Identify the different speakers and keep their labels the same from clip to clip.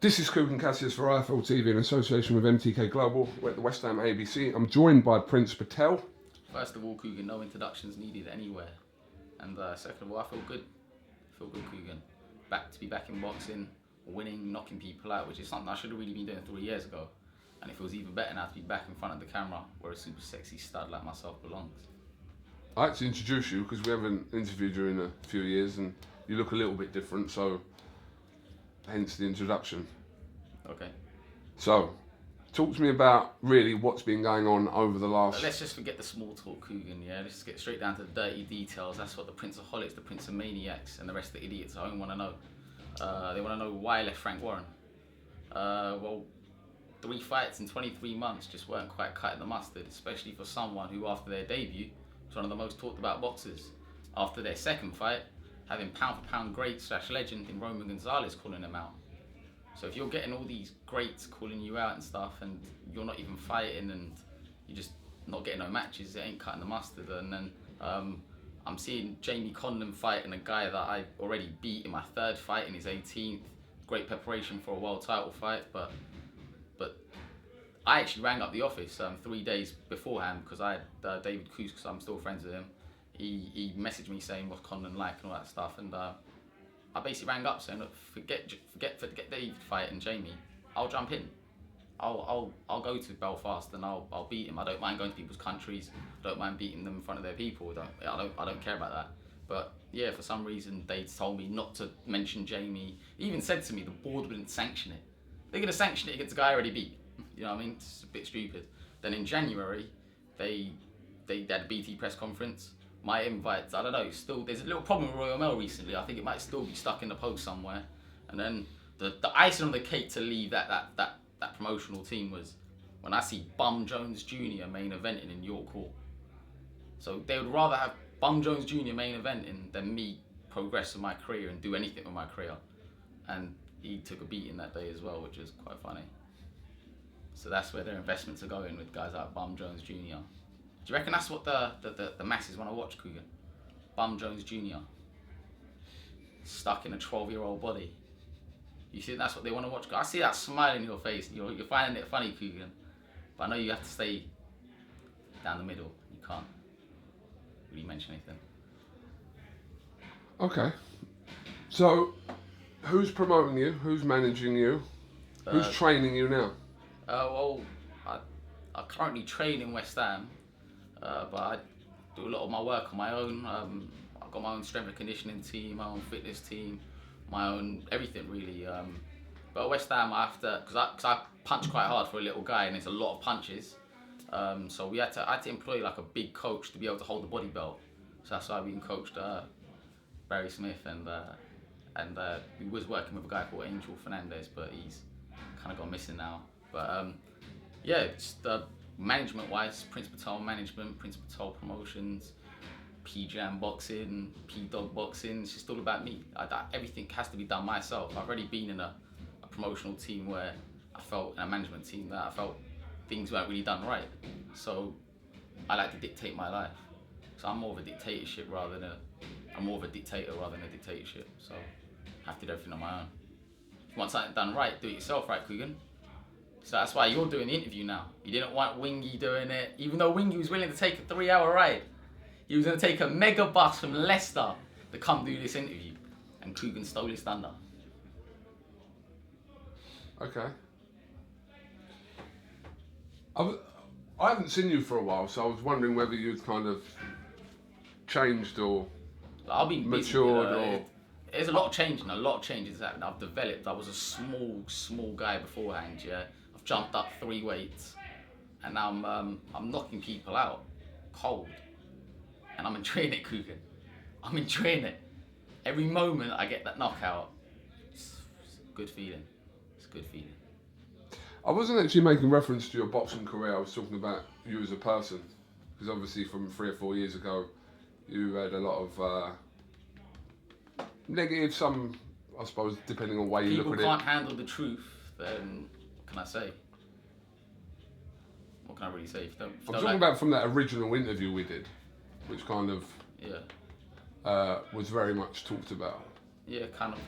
Speaker 1: This is Kugan CASSIUS for Ifltv in association with MTK Global. We're at the West Ham ABC. I'm joined by Prince Patel.
Speaker 2: First of all, Kugan, no introductions needed anywhere. And second of all, I feel good. Kugan. To be back in boxing, winning, knocking people out, which is something I should have really been doing 3 years ago. And it feels even better now to be back in front of the camera where a super sexy stud like myself belongs.
Speaker 1: I had to introduce you because we haven't interviewed you in a few years and you look a little bit different, so hence the introduction.
Speaker 2: Okay.
Speaker 1: So, talk to me about really what's been going on over the last...
Speaker 2: Let's just forget the small talk, Kugan, yeah? Let's just get straight down to the dirty details. That's what the Prince-aholics, the Prince-of-maniacs and the rest of the idiots at home want to know. They want to know why I left Frank Warren. Well, 3 fights in 23 months just weren't quite cutting the mustard, especially for someone who, after their debut, was one of the most talked about boxers. After their second fight, having pound-for-pound great/legend in Roman Gonzalez calling them out. So if you're getting all these greats calling you out and stuff, and you're not even fighting, and you're just not getting no matches, it ain't cutting the mustard. And then I'm seeing Jamie Condon fighting a guy that I already beat in my 3rd fight in his 18th. Great preparation for a world title fight, but I actually rang up the office 3 days beforehand because I had David Coos, because I'm still friends with him. He messaged me saying what's Condon like and all that stuff, and I basically rang up saying, look, forget David fight and Jamie. I'll jump in. I'll go to Belfast and I'll beat him. I don't mind going to people's countries. Don't mind beating them in front of their people. I don't care about that. But yeah, for some reason they told me not to mention Jamie. He even said to me the board wouldn't sanction it. They're gonna sanction it against a guy I already beat. You know what I mean? It's a bit stupid. Then in January, they had a BT press conference. My invites, I don't know, still, there's a little problem with Royal Mail recently. I think it might still be stuck in the post somewhere. And then the icing on the cake to leave that promotional team was when I see Bum Jones Jr. main eventing in York Hall. So they would rather have Bum Jones Jr. main eventing than me progress in my career and do anything with my career. And he took a beating that day as well, which is quite funny. So that's where their investments are going with guys like Bum Jones Jr. Do you reckon that's what the masses want to watch, Kugan? Bum Jones Jr. stuck in a 12-year-old body. You think that's what they want to watch? I see that smile in your face. You're finding it funny, Kugan. But I know you have to stay down the middle. You can't really mention anything.
Speaker 1: Okay. So, who's promoting you? Who's managing you? Who's training you now?
Speaker 2: Well, I currently train in West Ham. But I do a lot of my work on my own. I've got my own strength and conditioning team, my own fitness team, my own everything really. But at West Ham, I have to, because I punch quite hard for a little guy, and it's a lot of punches. So I had to employ like a big coach to be able to hold the body belt. So that's why I've been coached Barry Smith, and we was working with a guy called Angel Fernandez, but he's kind of gone missing now. But yeah, just management-wise, Prince Patel Management, Prince Patel Promotions, P-Jam Boxing, P-Dog Boxing. It's just all about me. Everything has to be done myself. I've already been in a promotional team where I felt, in a management team, that I felt things weren't really done right. So I like to dictate my life. So I'm more of a dictatorship rather than I'm more of a dictator rather than a dictatorship. So I have to do everything on my own. If you want something done right, do it yourself, right, Kugan? So that's why you're doing the interview now. You didn't want Wingy doing it, even though Wingy was willing to take a 3-hour ride. He was going to take a mega bus from Leicester to come do this interview, and Kugan stole his thunder.
Speaker 1: Okay. I haven't seen you for a while, so I was wondering whether you'd kind of changed or
Speaker 2: I've been
Speaker 1: matured
Speaker 2: or... There's a lot of changes happened. I've developed. I was a small guy beforehand, yeah. I've jumped up 3 weights, and now I'm knocking people out cold, and I'm enjoying it, Kugan. I'm enjoying it. Every moment I get that knockout, it's a good feeling. It's a good feeling.
Speaker 1: I wasn't actually making reference to your boxing career. I was talking about you as a person, because obviously from 3 or 4 years ago, you had a lot of negative, some, I suppose, depending on the way you look at it.
Speaker 2: People can't handle the truth, then what can I say? What can I really say?
Speaker 1: I'm talking about from that original interview we did, which kind of was very much talked about.
Speaker 2: Yeah, kind of.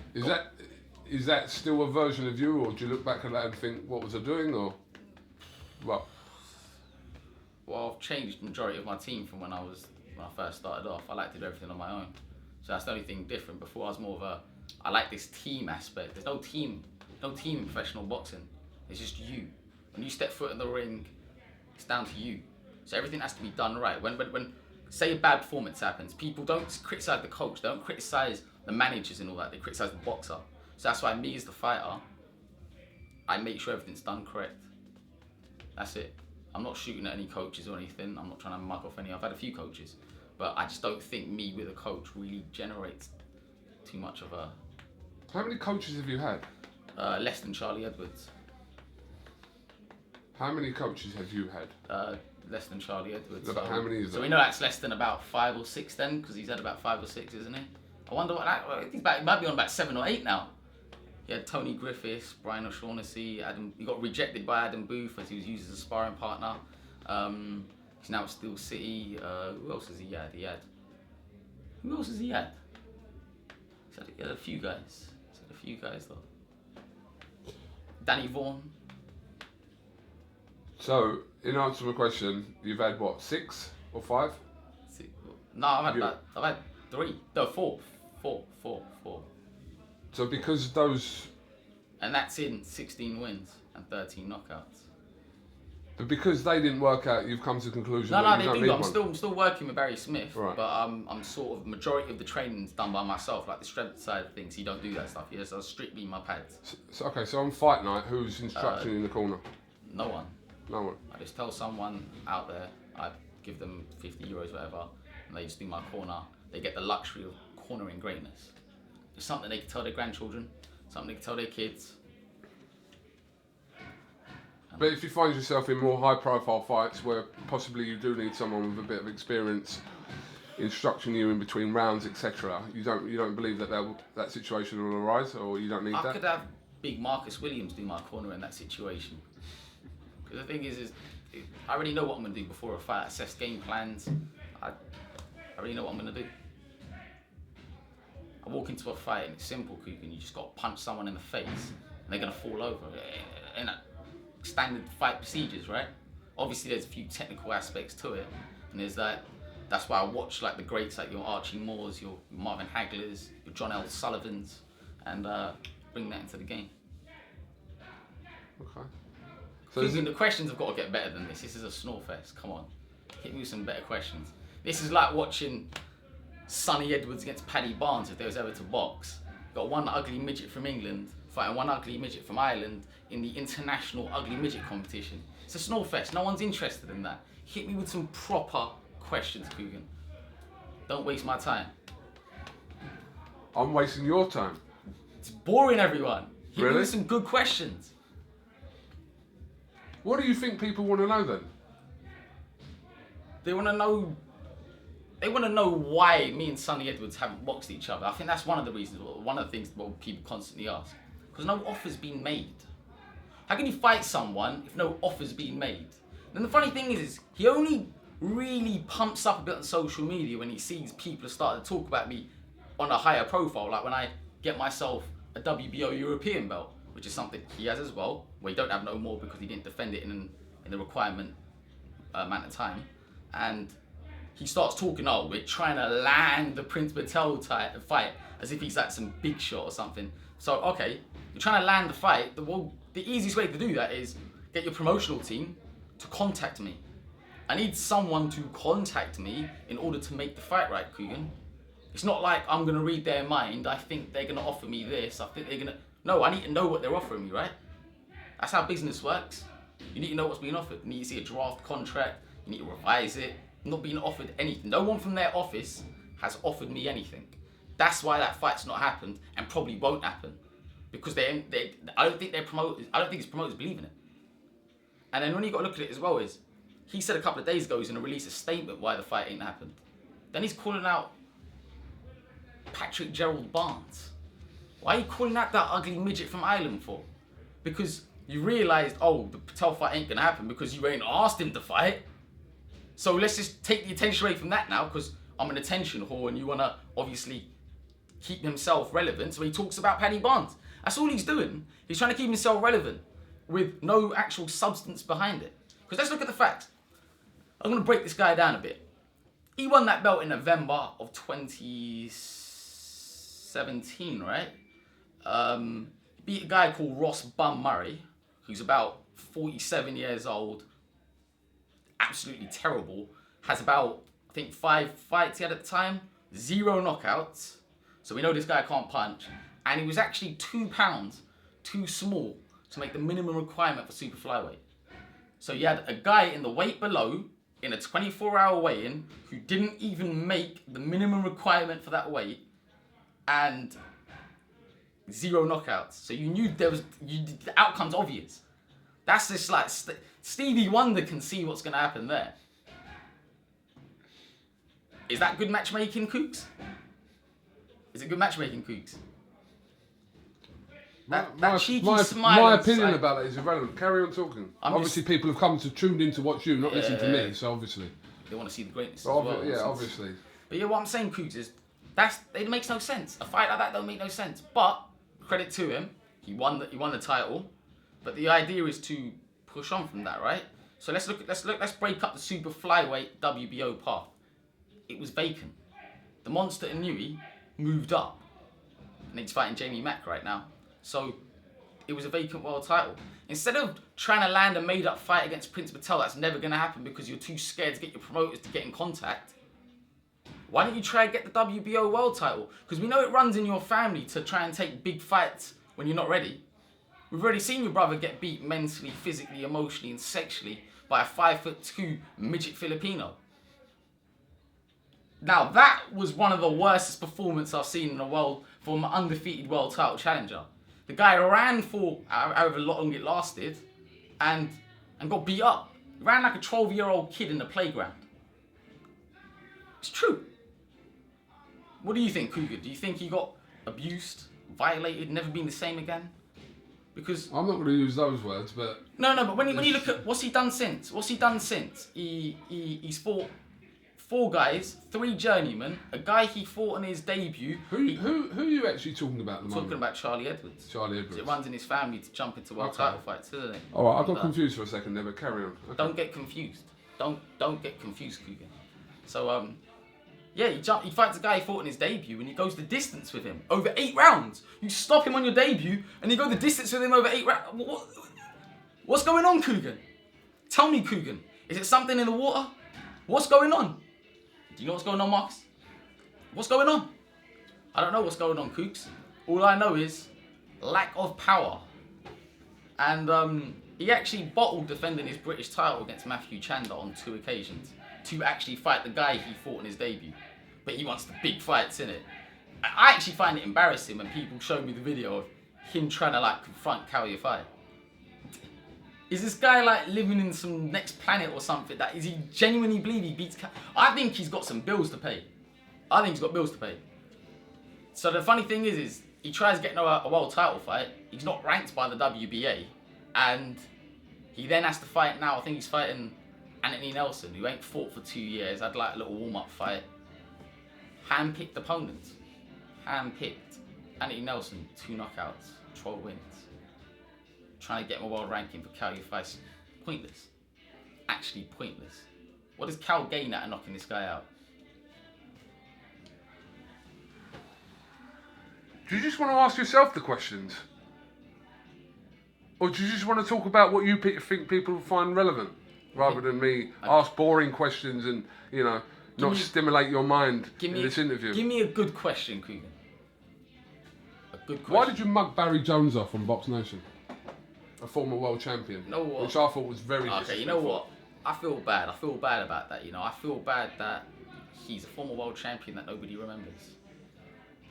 Speaker 1: is that still a version of you, or do you look back at that and think, what was I doing, or what?
Speaker 2: Well, I've changed the majority of my team from when I first started off. I like to do everything on my own. So that's the only thing different. Before I was more of I like this team aspect. There's no team in professional boxing. It's just you. When you step foot in the ring, it's down to you. So everything has to be done right. When say a bad performance happens, people don't criticize the coach, don't criticize the managers and all that, they criticize the boxer. So that's why me as the fighter, I make sure everything's done correct. That's it. I'm not shooting at any coaches or anything. I'm not trying to mug off any. I've had a few coaches, but I just don't think me with a coach really generates too much of a...
Speaker 1: How many coaches have you had?
Speaker 2: Less than Charlie Edwards.
Speaker 1: How many coaches have you had?
Speaker 2: Less than Charlie Edwards.
Speaker 1: About how many is
Speaker 2: So
Speaker 1: that?
Speaker 2: we know that's less than about 5 or 6 then, because he's had about 5 or 6, isn't he? I wonder what that... He might be on about 7 or 8 now. He had Tony Griffiths, Brian O'Shaughnessy, Adam. He got rejected by Adam Booth as he was used as a sparring partner. He's now at Steel City. Who else has he had? Who else has he had? He had a few guys. Though. Danny Vaughan.
Speaker 1: So, in answer to my question, you've had what, 6 or 5?
Speaker 2: No, I've had 3. No, 4. 4.
Speaker 1: So because those...
Speaker 2: And that's in 16 wins and 13 knockouts.
Speaker 1: But because they didn't work out, you've come to the conclusion
Speaker 2: No,
Speaker 1: that you
Speaker 2: they
Speaker 1: don't
Speaker 2: do.
Speaker 1: need
Speaker 2: I'm still working with Barry Smith,
Speaker 1: Right.
Speaker 2: but I'm sort of majority of the training's done by myself, like the strength side of things. He don't do that stuff. He does strictly my pads.
Speaker 1: So on fight night, who's instructing in the corner?
Speaker 2: No one.
Speaker 1: No one.
Speaker 2: I just tell someone out there. I give them 50 euros, whatever, and they just do my corner. They get the luxury of cornering greatness. It's something they can tell their grandchildren, something they can tell their kids.
Speaker 1: But if you find yourself in more high-profile fights where possibly you do need someone with a bit of experience instructing you in between rounds, etc., you don't believe that situation will arise, or you don't need that?
Speaker 2: I could have big Marcus Williams do my corner in that situation. Because the thing is I already know what I'm going to do before a fight. I assess game plans. I already know what I'm going to do. I walk into a fight and it's simple, Kugan. You just got to punch someone in the face and they're going to fall over. And standard fight procedures, right? Obviously, there's a few technical aspects to it, and there's that. That's why I watch like the greats, like your Archie Moores, your Marvin Haglers, your John L. Sullivans, and bring that into the game.
Speaker 1: Okay.
Speaker 2: So the questions have got to get better than this. This is a snore fest. Come on, hit me with some better questions. This is like watching Sonny Edwards against Paddy Barnes if they was ever to box. Got one ugly midget from England fighting one ugly midget from Ireland in the international ugly midget competition. It's a snore fest. No one's interested in that. Hit me with some proper questions, Kugan. Don't waste my time.
Speaker 1: I'm wasting your time.
Speaker 2: It's boring, everyone. Hit
Speaker 1: Really?
Speaker 2: me with some good questions.
Speaker 1: What do you think people want to know then?
Speaker 2: They want to know why me and Sonny Edwards haven't boxed each other. I think that's one of the reasons, one of the things people constantly ask. Because no offer's been made. How can you fight someone if no offer's been made? And the funny thing is he only really pumps up a bit on social media when he sees people start to talk about me on a higher profile, like when I get myself a WBO European belt, which is something he has as well, where he don't have no more because he didn't defend it in the requirement amount of time. And he starts talking, oh, we're trying to land the Prince Patel fight as if he's like some big shot or something. So, okay, you're trying to land the fight. The easiest way to do that is get your promotional team to contact me. I need someone to contact me in order to make the fight right, Kugan. It's not like I'm going to read their mind. I think they're going to offer me this. I think they're going to... No, I need to know what they're offering me, right? That's how business works. You need to know what's being offered. You need to see a draft contract. You need to revise it. I'm not being offered anything. No one from their office has offered me anything. That's why that fight's not happened and probably won't happen. Because I don't think his promoters believe in it. And then when you got to look at it as well is, he said a couple of days ago he's going to release a statement why the fight ain't happened. Then he's calling out Patrick Gerald Barnes. Why are you calling out that ugly midget from Ireland for? Because you realised, oh, the Patel fight ain't going to happen because you ain't asked him to fight. So let's just take the attention away from that now because I'm an attention whore and you want to obviously keep himself relevant. So he talks about Paddy Barnes. That's all he's doing. He's trying to keep himself relevant with no actual substance behind it. Because let's look at the facts. I'm going to break this guy down a bit. He won that belt in November of 2017, right? Beat a guy called Ross Bum Murray, who's about 47 years old, absolutely terrible. Has about, I think, 5 fights he had at the time, 0 knockouts. So we know this guy can't punch. And he was actually 2 pounds too small to make the minimum requirement for super flyweight. So you had a guy in the weight below, in a 24-hour weigh-in, who didn't even make the minimum requirement for that weight, and 0 knockouts. So you knew the outcome's obvious. That's just like, Stevie Wonder can see what's going to happen there. Is that good matchmaking, Kooks? Is it good matchmaking, Kooks? That cheeky smile.
Speaker 1: My opinion about that is irrelevant. Carry on talking. Obviously, people have come to tune in to watch you, not listen to me. So obviously,
Speaker 2: they want to see the greatness as well.
Speaker 1: Yeah, obviously.
Speaker 2: But yeah, what I'm saying, Kooks, is it makes no sense. A fight like that don't make no sense. But credit to him, he won the title. But the idea is to push on from that, right? So let's break up the super flyweight WBO path. It was vacant. The monster Inui moved up, and he's fighting Jamie Mack right now. So it was a vacant world title. Instead of trying to land a made-up fight against Prince Patel, that's never going to happen because you're too scared to get your promoters to get in contact. Why don't you try and get the WBO world title? Because we know it runs in your family to try and take big fights when you're not ready. We've already seen your brother get beat mentally, physically, emotionally, and sexually by a 5'2" midget Filipino. Now that was one of the worst performances I've seen in the world from an undefeated world title challenger. The guy ran for however long it lasted and got beat up. He ran like a 12-year-old kid in the playground. It's true. What do you think, Kugan? Do you think he got abused, violated, never been the same again? Because
Speaker 1: I'm not going to use those words, but
Speaker 2: no. But when you look at what's he done since? He's fought 4 guys, 3 journeymen, a guy he fought on his debut.
Speaker 1: Who are you actually talking about at the moment?
Speaker 2: Talking about Charlie Edwards.
Speaker 1: Charlie Edwards.
Speaker 2: It runs in his family to jump into world title fights, doesn't it?
Speaker 1: All right, I got confused for a second there, but carry on. Okay.
Speaker 2: Don't get confused. Don't get confused, Kugan. So yeah, he fights a guy he fought in his debut, and he goes the distance with him over 8 rounds. You stop him on your debut, and you go the distance with him over 8 rounds. What's going on, Kugan? Tell me, Kugan. Is it something in the water? What's going on? Do you know what's going on, Marcus? What's going on? I don't know what's going on, Kooks. All I know is lack of power. And he actually bottled defending his British title against Matthew Chandler on 2 occasions to actually fight the guy he fought in his debut. But he wants the big fights, innit? I actually find it embarrassing when people show me the video of him trying to like confront Calliafai. Is this guy like living in some next planet or something? Is he genuinely believe he beats I think he's got some bills to pay. I think he's got bills to pay. So the funny thing is he tries getting a world title fight. He's not ranked by the WBA. And he then has to fight now. I think he's fighting Anthony Nelson, who ain't fought for 2 years. Had like a little warm-up fight. Hand-picked opponents. Hand-picked. Anthony Nelson, 2 knockouts, 12 wins. Trying to get him a world ranking for Calliafai. Pointless. Actually pointless. What does Cal gain out of knocking this guy out?
Speaker 1: Do you just want to ask yourself the questions? Or do you just want to talk about what you think people find relevant? Rather than me ask boring questions and, not stimulate your mind in this interview.
Speaker 2: Give me a good question, Kugan. A good question.
Speaker 1: Why did you mug Barry Jones off on BoxNation? A former world champion.
Speaker 2: You know what?
Speaker 1: Which I thought was very disrespectful.
Speaker 2: Okay, you know what? I feel bad. I feel bad about that, I feel bad that he's a former world champion that nobody remembers.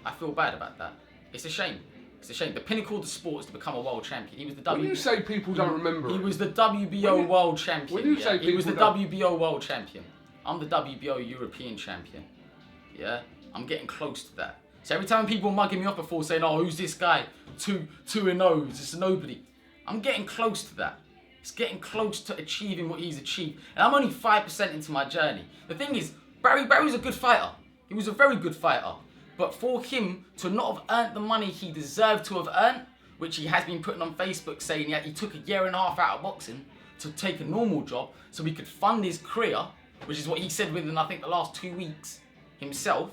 Speaker 2: I feel bad about that. It's a shame. It's a shame. The pinnacle of the sport is to become a world champion. He was the
Speaker 1: When you say people don't remember
Speaker 2: He was the WBO world champion.
Speaker 1: When you say
Speaker 2: he was the
Speaker 1: don't...
Speaker 2: WBO world champion. I'm the WBO European champion. Yeah? I'm getting close to that. So every time people mugging me up before saying, oh, who's this guy? 2-0, it's a nobody. I'm getting close to that. It's getting close to achieving what he's achieved. And I'm only 5% into my journey. The thing is, Barry's a good fighter. He was a very good fighter. But for him to not have earned the money he deserved to have earned which he has been putting on Facebook saying he took a year and a half out of boxing to take a normal job so he could fund his career, which is what he said within, I think, the last 2 weeks himself.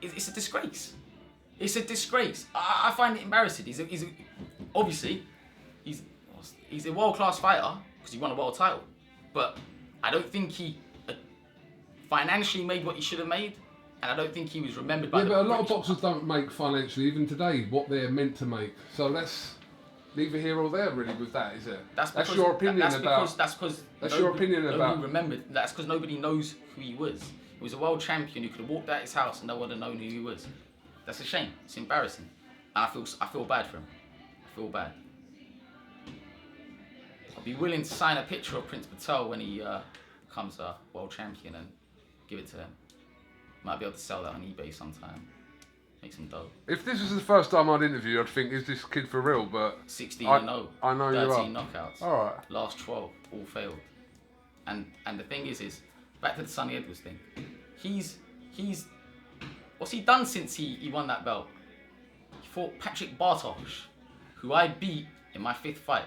Speaker 2: It's a disgrace. It's a disgrace. I find it embarrassing. Obviously, he's a world-class fighter because he won a world title. But I don't think he financially made what he should have made. And I don't think he was remembered by
Speaker 1: but a lot of boxers don't make financially, even today, what they're meant to make. So that's neither here or there, really, with that, is it? That's your opinion about... That's your opinion about...
Speaker 2: That's because nobody knows who he was. He was a world champion who could have walked out his house and no one would have known who he was. That's a shame. It's embarrassing. And I feel bad for him. I feel bad. I'll be willing to sign a picture of Prince Patel when he becomes a world champion and give it to him. Might be able to sell that on eBay sometime. Make some dough.
Speaker 1: If this was the first time I'd interview, I'd think, is this kid for real? But
Speaker 2: 16-0.
Speaker 1: I know you are.
Speaker 2: 13 knockouts.
Speaker 1: All right.
Speaker 2: Last 12, all failed. And the thing is back to the Sonny Edwards thing. He's what's he done since he won that belt? He fought Patrick Bartosz, who I beat in my 5th fight.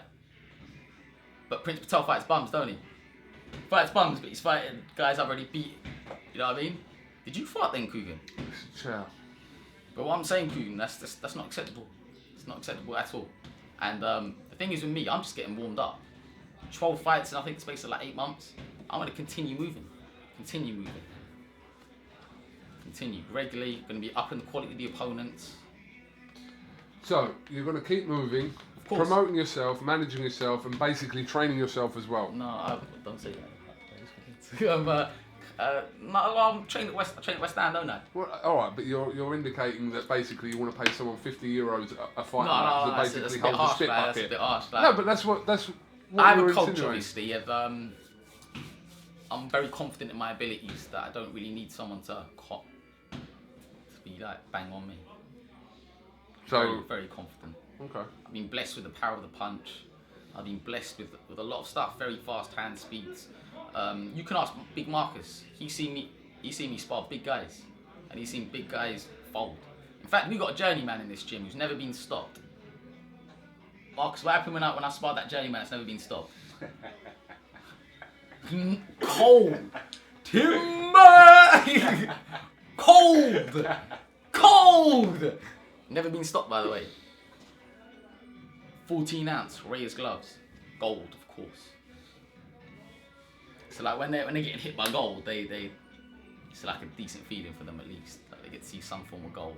Speaker 2: But Prince Patel fights bums, don't he? Fights bums, but he's fighting guys I've already beat. You know what I mean? Did you fight then, Kugan?
Speaker 1: Sure.
Speaker 2: But what I'm saying, Kugan, that's not acceptable. It's not acceptable at all. And the thing is with me, I'm just getting warmed up. 12 fights in I think the space of like 8 months. I'm going to continue moving. Continue regularly. Going to be upping the quality of the opponents.
Speaker 1: So you're going to keep moving, promoting yourself, managing yourself, and basically training yourself as well.
Speaker 2: No, don't say that. I'm trained at West Ham, don't I?
Speaker 1: Well, all right, but you're indicating that basically you want to pay someone €50 a fight
Speaker 2: No,
Speaker 1: to
Speaker 2: that's
Speaker 1: basically
Speaker 2: a bit
Speaker 1: hold the
Speaker 2: harsh,
Speaker 1: spit
Speaker 2: That's a
Speaker 1: bucket.
Speaker 2: bit harsh.
Speaker 1: No, but that's what
Speaker 2: I have
Speaker 1: you're
Speaker 2: a culture,
Speaker 1: insinuating.
Speaker 2: obviously, of I'm very confident in my abilities that I don't really need someone to be like bang on me.
Speaker 1: So
Speaker 2: Very, very confident.
Speaker 1: okay.
Speaker 2: I've been blessed with the power of the punch. I've been blessed with a lot of stuff, very fast hand speeds. You can ask Big Marcus. He's seen me spar big guys, and he's seen big guys fold. In fact, we got a journeyman in this gym who's never been stopped. Marcus, what happened when I sparred that journeyman that's never been stopped? Cold. Timber! Cold! Never been stopped, by the way. 14-ounce raised gloves. Gold, of course. So like when they're getting hit by gold, it's like a decent feeling for them at least. Like they get to see some form of gold.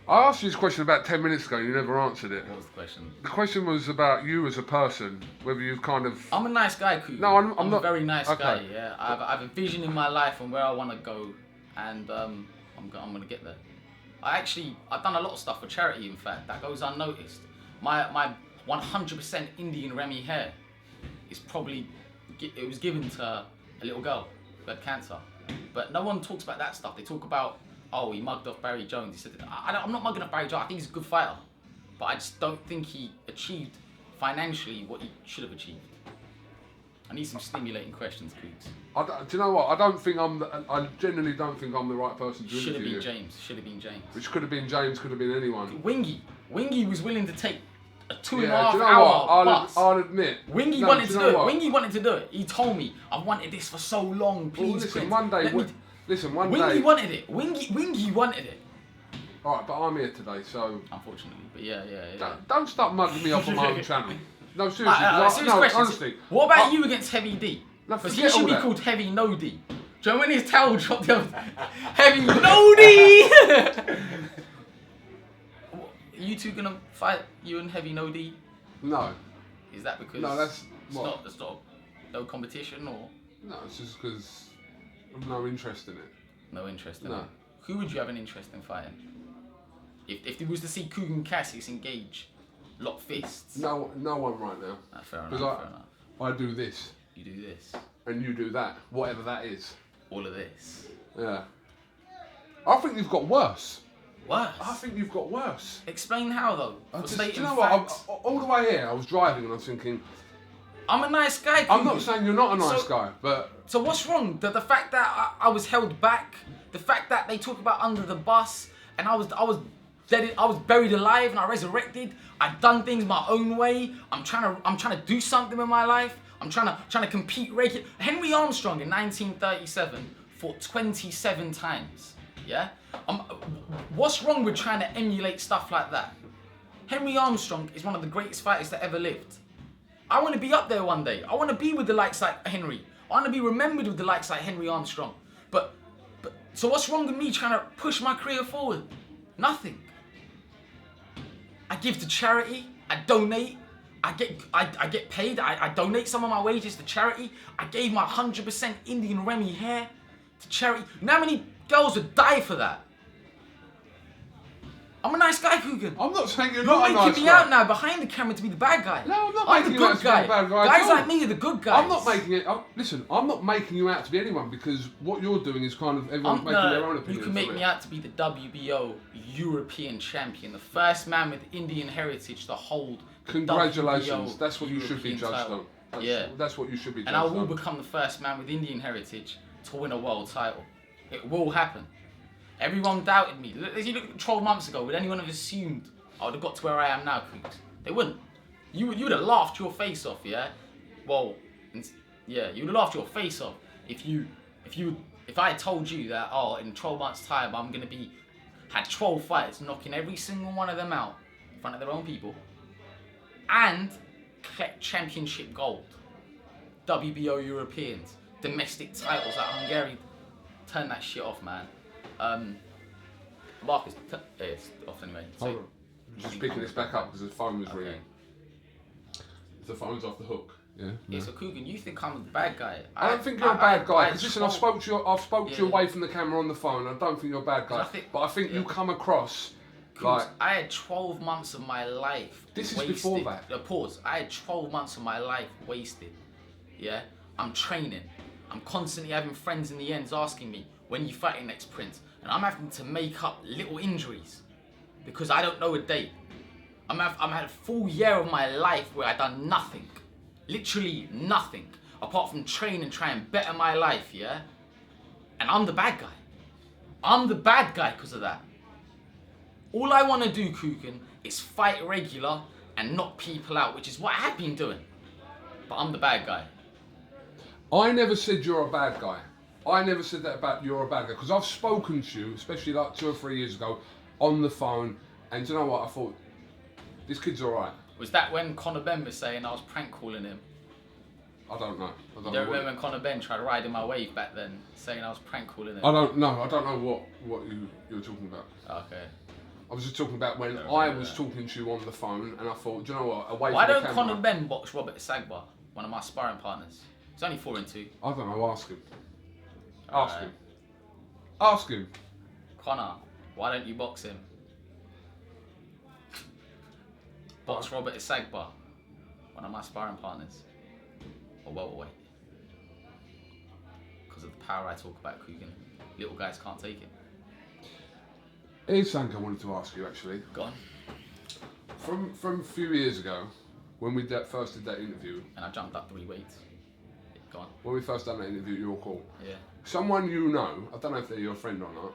Speaker 1: I asked you this question about 10 minutes ago and you never answered it.
Speaker 2: What was the question?
Speaker 1: The question was about you as a person, whether you've kind of...
Speaker 2: I'm a nice guy, Kugan.
Speaker 1: No, I'm not...
Speaker 2: a very nice
Speaker 1: okay.
Speaker 2: guy, yeah. I have a vision in my life on where I want to go, and I'm going to get there. I've done a lot of stuff for charity, in fact, that goes unnoticed. My 100% Indian Remy hair is probably... It was given to a little girl who had cancer. But no one talks about that stuff. They talk about... Oh, he mugged off Barry Jones. He said, I'm not mugging off Barry Jones. I think he's a good fighter. But I just don't think he achieved financially what he should have achieved. I need some stimulating questions, Coogs.
Speaker 1: Do you know what? I genuinely don't think I'm the right person to interview
Speaker 2: Should have been
Speaker 1: you.
Speaker 2: James. Should have been James.
Speaker 1: Which could have been James, could have been anyone.
Speaker 2: Wingy was willing to take a 2.5
Speaker 1: do you know
Speaker 2: hour
Speaker 1: what?
Speaker 2: bus.
Speaker 1: I'll admit.
Speaker 2: Wingy wanted to do it. Wingy wanted to do it. He told me, I've wanted this for so long. Please,
Speaker 1: well, listen,
Speaker 2: Prince,
Speaker 1: one day... one day...
Speaker 2: Wingy wanted it. Wingy wanted it.
Speaker 1: Alright, but I'm here today, so...
Speaker 2: Unfortunately, but yeah.
Speaker 1: Don't start mugging me off on my own channel. No, seriously.
Speaker 2: Serious questions.
Speaker 1: Honestly.
Speaker 2: What about you against Heavy D?
Speaker 1: No,
Speaker 2: Because he
Speaker 1: forget
Speaker 2: should
Speaker 1: all
Speaker 2: be
Speaker 1: that.
Speaker 2: called Heavy No D. Do you know when his towel dropped the other Heavy No D? You two gonna fight, you and Heavy No D?
Speaker 1: No.
Speaker 2: Is that because
Speaker 1: No, that's...
Speaker 2: it's not no competition or
Speaker 1: No, it's just because I've no interest in it.
Speaker 2: no interest in
Speaker 1: No.
Speaker 2: it? Who would you have an interest in fighting? If you was to see Kugan Cassius engage, lock fists.
Speaker 1: No one right now.
Speaker 2: Fair enough.
Speaker 1: Because
Speaker 2: Fair enough.
Speaker 1: I do this,
Speaker 2: You do this,
Speaker 1: and you do that, whatever that is.
Speaker 2: all of this.
Speaker 1: Yeah. I think you've got worse.
Speaker 2: Worse.
Speaker 1: I think you've got worse.
Speaker 2: Explain how though.
Speaker 1: Do
Speaker 2: Stating
Speaker 1: you know what?
Speaker 2: facts.
Speaker 1: All the way here, I was driving and I was thinking,
Speaker 2: I'm a nice guy.
Speaker 1: I'm
Speaker 2: Kugan.
Speaker 1: not saying you're not a nice
Speaker 2: So-
Speaker 1: guy, but
Speaker 2: So what's wrong? The fact that I was held back, the fact that they talk about under the bus, and I was dead. I was buried alive and I resurrected. I've done things my own way. I'm trying to do something with my life. I'm trying to compete regular. Henry Armstrong in 1937 fought 27 times. Yeah. What's wrong with trying to emulate stuff like that? Henry Armstrong is one of the greatest fighters that ever lived. I want to be up there one day. I want to be with the likes like Henry. I want to be remembered with the likes like Henry Armstrong. But so what's wrong with me trying to push my career forward? Nothing. I give to charity. I donate. I get paid. I donate some of my wages to charity. I gave my 100% Indian Remy hair to charity. You know how many girls would die for that? I'm a nice guy, Kugan.
Speaker 1: I'm not saying you're not a nice guy.
Speaker 2: You're making me out now behind the camera to be the bad guy.
Speaker 1: No, I'm not making you out to be the bad guy.
Speaker 2: Guys like me are the good guys.
Speaker 1: I'm not making it. Listen, I'm not making you out to be anyone because what you're doing is kind of everyone's making their own opinion.
Speaker 2: You can make me out to be the WBO European champion, the first man with Indian heritage to hold.
Speaker 1: Congratulations.
Speaker 2: WBO
Speaker 1: that's what you should be judged
Speaker 2: title.
Speaker 1: on. That's what you should be judged
Speaker 2: on. And I will
Speaker 1: on.
Speaker 2: become the first man with Indian heritage to win a world title. It will happen. Everyone doubted me. If you look at 12 months ago, would anyone have assumed I would have got to where I am now, Coogs? They wouldn't. You would have laughed your face off, yeah? Well, yeah, you would have laughed your face off if I had told you that, oh, in 12 months' time, I'm going to had 12 fights, knocking every single one of them out in front of their own people, and collect championship gold, WBO Europeans, domestic titles at Hungary. Turn that shit off, man. Marcus, it's off anyway. So,
Speaker 1: hold on. I'm just picking this back up because the phone was ringing. The phone's off the hook. Yeah.
Speaker 2: So Kugan, you think I'm the bad guy?
Speaker 1: I don't think you're a bad guy. Because listen, I've spoke to you away from the camera on the phone. I don't think you're a bad guy. But I think you come across like
Speaker 2: I had 12 months of my life.
Speaker 1: This is
Speaker 2: wasted.
Speaker 1: before that.
Speaker 2: Pause. I had 12 months of my life wasted. Yeah. I'm training. I'm constantly having friends in the ends asking me, when you fighting next, Prince? And I'm having to make up little injuries because I don't know a date. I'm had a full year of my life where I done nothing, literally nothing, apart from train and try and better my life, yeah? And I'm the bad guy. I'm the bad guy because of that. All I want to do, Kugan, is fight regular and knock people out, which is what I have been doing. But I'm the bad guy.
Speaker 1: I never said you're a bad guy. I never said that about you're a bad guy because I've spoken to you, especially like 2 or 3 years ago, on the phone, and you know what? I thought this kid's all right.
Speaker 2: Was that when Conor Ben was saying I was prank calling him?
Speaker 1: I don't know.
Speaker 2: You don't remember when Conor Ben tried to ride in my wave back then, saying I was prank calling him?
Speaker 1: I don't know. I don't know what you were talking about.
Speaker 2: Okay.
Speaker 1: I was just talking about when I was talking to you on the phone, and I thought, do you know what? Away
Speaker 2: Why
Speaker 1: from the
Speaker 2: don't
Speaker 1: camera,
Speaker 2: Conor Ben box Robert Sagba, one of my sparring partners? It's only 4-2.
Speaker 1: I don't know. Ask him. Ask him. Ask him.
Speaker 2: Conor, why don't you box him? Box Robert Sagba, one of my sparring partners. Or welterweight. Because of the power I talk about, Kugan. Little guys can't take it.
Speaker 1: Here's something I wanted to ask you actually.
Speaker 2: Go on.
Speaker 1: From a few years ago, when we first did that interview.
Speaker 2: And I jumped up 3 weights. Yeah, go on.
Speaker 1: When we first done that interview, you were cool.
Speaker 2: Yeah.
Speaker 1: Someone you know, I don't know if they're your friend or not,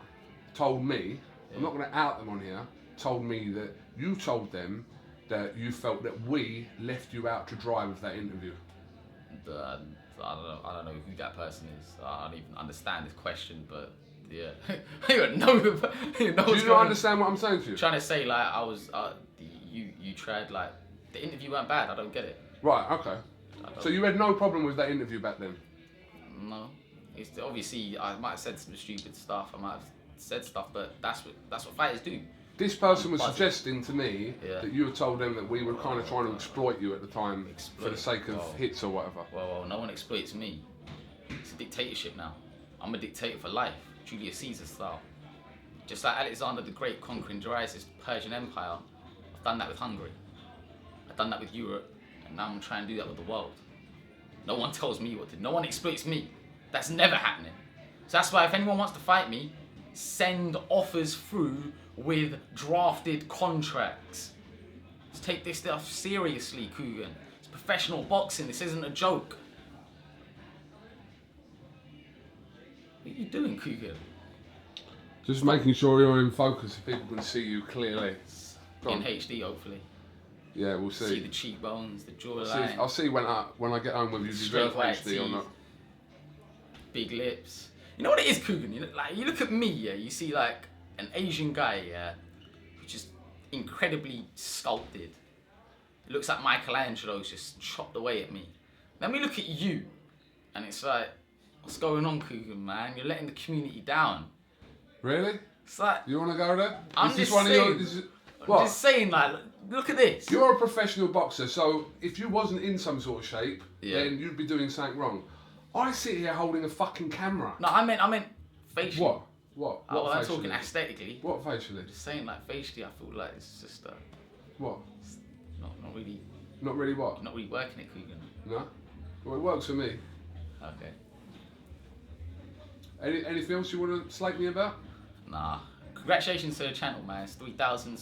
Speaker 1: told me, I'm not going to out them on here, told me that you told them that you felt that we left you out to dry with that interview.
Speaker 2: I don't know who that person is. I don't even understand this question, but yeah. I don't know. Do you
Speaker 1: not understand what I'm saying to you?
Speaker 2: Trying to say like I was, you tried like, the interview went bad, I don't get it.
Speaker 1: Right, okay. So you had no problem with that interview back then?
Speaker 2: No. It's obviously, I might have said some stupid stuff, I might have said stuff, but that's what fighters do.
Speaker 1: This person was suggesting to me that you had told them that we were kind of trying to exploit you at the time for the sake of hits or whatever.
Speaker 2: Well, no one exploits me. It's a dictatorship now. I'm a dictator for life, Julius Caesar style. Just like Alexander the Great conquering Darius' Persian Empire, I've done that with Hungary. I've done that with Europe, and now I'm trying to do that with the world. No one tells me what to do. No one exploits me. That's never happening. So that's why if anyone wants to fight me, send offers through with drafted contracts. Let's take this stuff seriously, Kugan. It's professional boxing. This isn't a joke. What are you doing, Kugan?
Speaker 1: Just making sure you're in focus so people can see you clearly. Go
Speaker 2: In
Speaker 1: on.
Speaker 2: HD, hopefully.
Speaker 1: Yeah, we'll see.
Speaker 2: See the cheekbones, the jawline,
Speaker 1: I'll see when I get home whether you
Speaker 2: Straight
Speaker 1: develop
Speaker 2: white
Speaker 1: HD or
Speaker 2: teeth.
Speaker 1: not.
Speaker 2: big lips. You know what it is, Kugan? You look at me, yeah. You see like an Asian guy, yeah, which is incredibly sculpted. It looks like Michelangelo's just chopped away at me. Then we look at you, and it's like, what's going on, Kugan, man? You're letting the community down.
Speaker 1: Really?
Speaker 2: It's like,
Speaker 1: You want to go there?
Speaker 2: I'm
Speaker 1: Is this
Speaker 2: just
Speaker 1: one
Speaker 2: saying.
Speaker 1: of your? This is, what?
Speaker 2: I'm just saying, like, look at this.
Speaker 1: You're a professional boxer, so if you wasn't in some sort of shape,
Speaker 2: Yeah.
Speaker 1: then you'd be doing something wrong. I sit here holding a fucking camera.
Speaker 2: No, I meant facially.
Speaker 1: What? What?
Speaker 2: I'm
Speaker 1: facially?
Speaker 2: talking aesthetically.
Speaker 1: What facially?
Speaker 2: Just saying, like, facially, I feel like it's just
Speaker 1: What?
Speaker 2: not really
Speaker 1: Not really what?
Speaker 2: working at Kugan.
Speaker 1: No? Well, it works for me.
Speaker 2: Okay.
Speaker 1: Anything else you want to slate me about?
Speaker 2: Nah. Congratulations to the channel, man. It's 300,000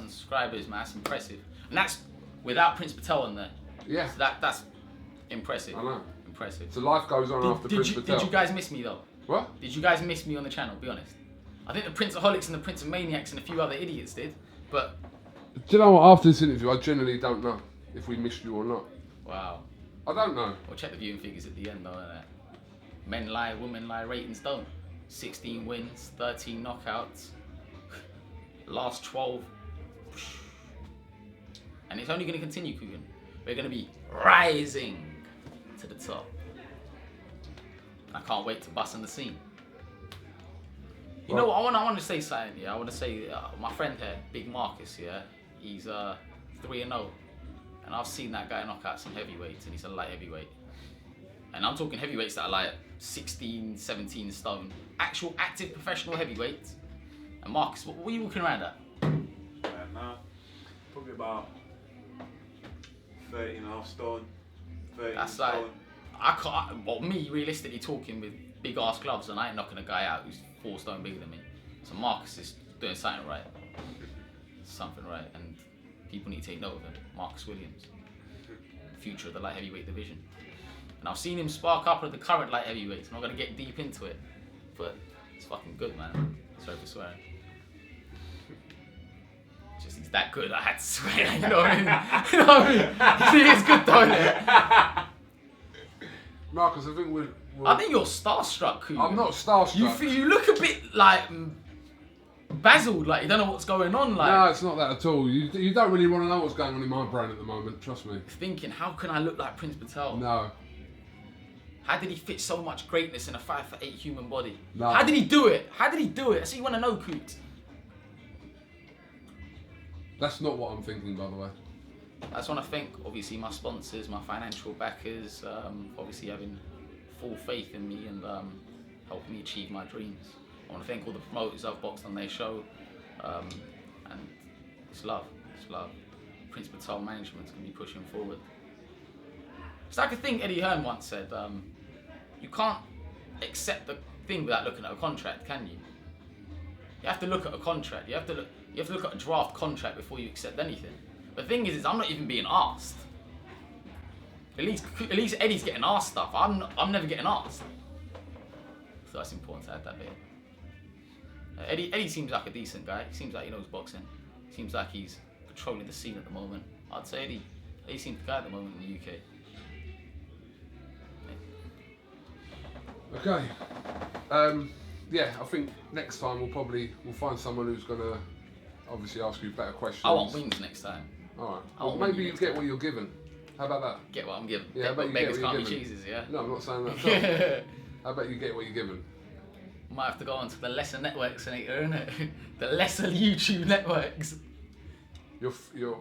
Speaker 2: subscribers, man. That's impressive. And that's without Prince Patel on there.
Speaker 1: Yeah.
Speaker 2: So that's impressive.
Speaker 1: I know.
Speaker 2: Impressive.
Speaker 1: So life goes on after Prince Patel.
Speaker 2: Did you guys miss me though?
Speaker 1: What?
Speaker 2: Did you guys miss me on the channel? Be honest. I think the Princeaholics and the Prince of Maniacs and a few other idiots did, but
Speaker 1: Do you know what? After this interview, I generally don't know if we missed you or not.
Speaker 2: wow.
Speaker 1: I don't know.
Speaker 2: We'll check the viewing figures at the end though, innit? Men lie, women lie, ratings don't. 16 wins, 13 knockouts, last 12. And it's only going to continue, Kugan. We're going to be rising to the top. I can't wait to bust on the scene. You know what? I want to say something, yeah. I want to say, my friend here, Big Marcus, yeah. He's 3-0. And I've seen that guy knock out some heavyweights, and he's a light heavyweight. And I'm talking heavyweights that are like 16, 17 stone. Actual active professional heavyweights. And Marcus, what were you walking around at?
Speaker 3: Now, probably about 30.5 stone. 30
Speaker 2: That's
Speaker 3: stone.
Speaker 2: like, I can't, well, me realistically talking with big ass gloves, and I ain't knocking a guy out who's 4 stone bigger than me. So Marcus is doing something right. Something right, and people need to take note of him. Marcus Williams, future of the light heavyweight division. And I've seen him spark up with the current light heavyweights. I'm not gonna get deep into it, but it's fucking good, man. Sorry for swearing. Just he's that good, I had to swear. You know what I mean? You know what I mean? He is good, don't it?
Speaker 1: Marcus, I think we're
Speaker 2: I think you're starstruck, Kugan.
Speaker 1: I'm not starstruck.
Speaker 2: You look a bit like bazzled, like you don't know what's going on. Like
Speaker 1: No, it's not that at all. You don't really want to know what's going on in my brain at the moment, trust me.
Speaker 2: thinking, how can I look like Prince Patel?
Speaker 1: No.
Speaker 2: How did he fit so much greatness in a 5'8" human body?
Speaker 1: No.
Speaker 2: How did he do it? How did he do it? That's what you want to know, Coot.
Speaker 1: That's not what I'm thinking, by the way.
Speaker 2: I just want to thank, obviously, my sponsors, my financial backers, obviously having full faith in me and helping me achieve my dreams. I want to thank all the promoters I've boxed on their show, and it's love, it's love. Prince Patel management's going to be pushing forward. It's like a thing Eddie Hearn once said, you can't accept the thing without looking at a contract, can you? You have to look at a contract, you have to look at a draft contract before you accept anything. The thing is I'm not even being asked. At least Eddie's getting asked stuff. I'm never getting asked. So that's important to add that bit. Eddie seems like a decent guy. He seems like he knows boxing. Seems like he's patrolling the scene at the moment. I'd say Eddie seems the guy at the moment in the UK.
Speaker 1: Okay. Yeah, I think next time we'll find someone who's gonna obviously ask you better questions.
Speaker 2: I want wings next time.
Speaker 1: Alright.
Speaker 2: I
Speaker 1: Well,
Speaker 2: want
Speaker 1: maybe
Speaker 2: wings
Speaker 1: you
Speaker 2: next
Speaker 1: get
Speaker 2: time.
Speaker 1: what you're given. How about that?
Speaker 2: Get what I'm given.
Speaker 1: Yeah, I bet you
Speaker 2: Beggars
Speaker 1: get what
Speaker 2: can't
Speaker 1: you're
Speaker 2: be
Speaker 1: given.
Speaker 2: cheeses, yeah?
Speaker 1: No, I'm not saying that at all. I bet you get what you're given.
Speaker 2: Might have to go on to the lesser networks later, innit? The lesser YouTube networks.
Speaker 1: You're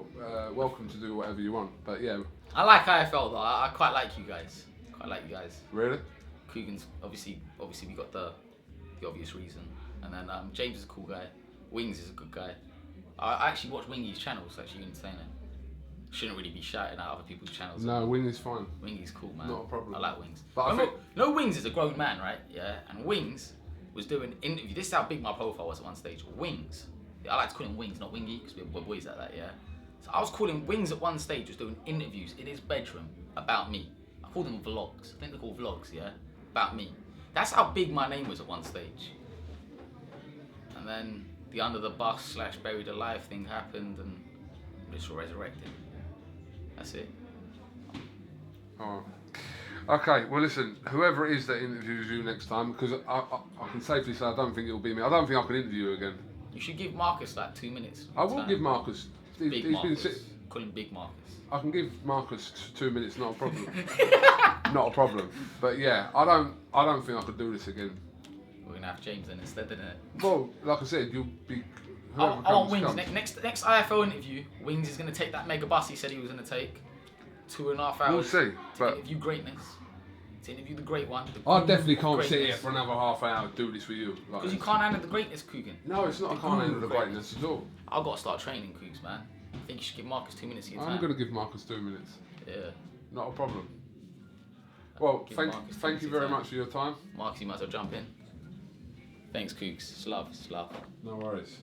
Speaker 1: welcome to do whatever you want, but yeah.
Speaker 2: I like IFL though. I quite like you guys.
Speaker 1: Really?
Speaker 2: Kugan's obviously we got the obvious reason, and then James is a cool guy. Wings is a good guy. I actually watch Wingy's channel. It's actually entertaining. Shouldn't really be shouting out other people's channels.
Speaker 1: No, Wing is fine.
Speaker 2: Wingy's cool, man.
Speaker 1: Not a problem.
Speaker 2: I like Wings.
Speaker 1: But I think-
Speaker 2: no, Wings is a grown man, right? Yeah, and Wings was doing interview. This is how big my profile was at one stage. Wings. I like to call him Wings, not Wingy, because we're boys like that, yeah. So I was calling Wings at one stage, was doing interviews in his bedroom about me. I called them vlogs. I think they're called vlogs, yeah? About me. That's how big my name was at one stage. then the under the bus / buried alive thing happened, and just resurrected. That's it.
Speaker 1: Alright. Okay, well listen, whoever it is that interviews you next time, because I can safely say I don't think it'll be me. I don't think I can interview you again.
Speaker 2: You should give Marcus like 2 minutes.
Speaker 1: I will give Marcus.
Speaker 2: Big
Speaker 1: He's
Speaker 2: Marcus.
Speaker 1: been
Speaker 2: Call him Big Marcus.
Speaker 1: I can give Marcus 2 minutes, not a problem. Not a problem. But yeah, I don't think I could do this again.
Speaker 2: We're gonna have James then instead, isn't it?
Speaker 1: Well, like I said, you'll be.
Speaker 2: I want Wings.
Speaker 1: comes.
Speaker 2: Next IFL interview, Wings is gonna take that mega bus he said he was gonna take. 2.5 hours.
Speaker 1: We'll see.
Speaker 2: To
Speaker 1: But
Speaker 2: interview greatness. To interview the great one.
Speaker 1: I definitely can't sit here for another half hour and do this with you. Like
Speaker 2: Because you
Speaker 1: this.
Speaker 2: can't handle the greatness, Kugan.
Speaker 1: No, it's not. I can't handle the greatness at all.
Speaker 2: I've got to start training, Cougs, man. I think you should give Marcus 2 minutes of your time.
Speaker 1: I'm going to give Marcus 2 minutes.
Speaker 2: Yeah.
Speaker 1: Not a problem. Well,
Speaker 2: Give
Speaker 1: thank
Speaker 2: Marcus 2
Speaker 1: you
Speaker 2: minutes
Speaker 1: very
Speaker 2: of time.
Speaker 1: much for your time.
Speaker 2: Marcus, you might as well jump in. Thanks, Cougs. Slav.
Speaker 1: No worries.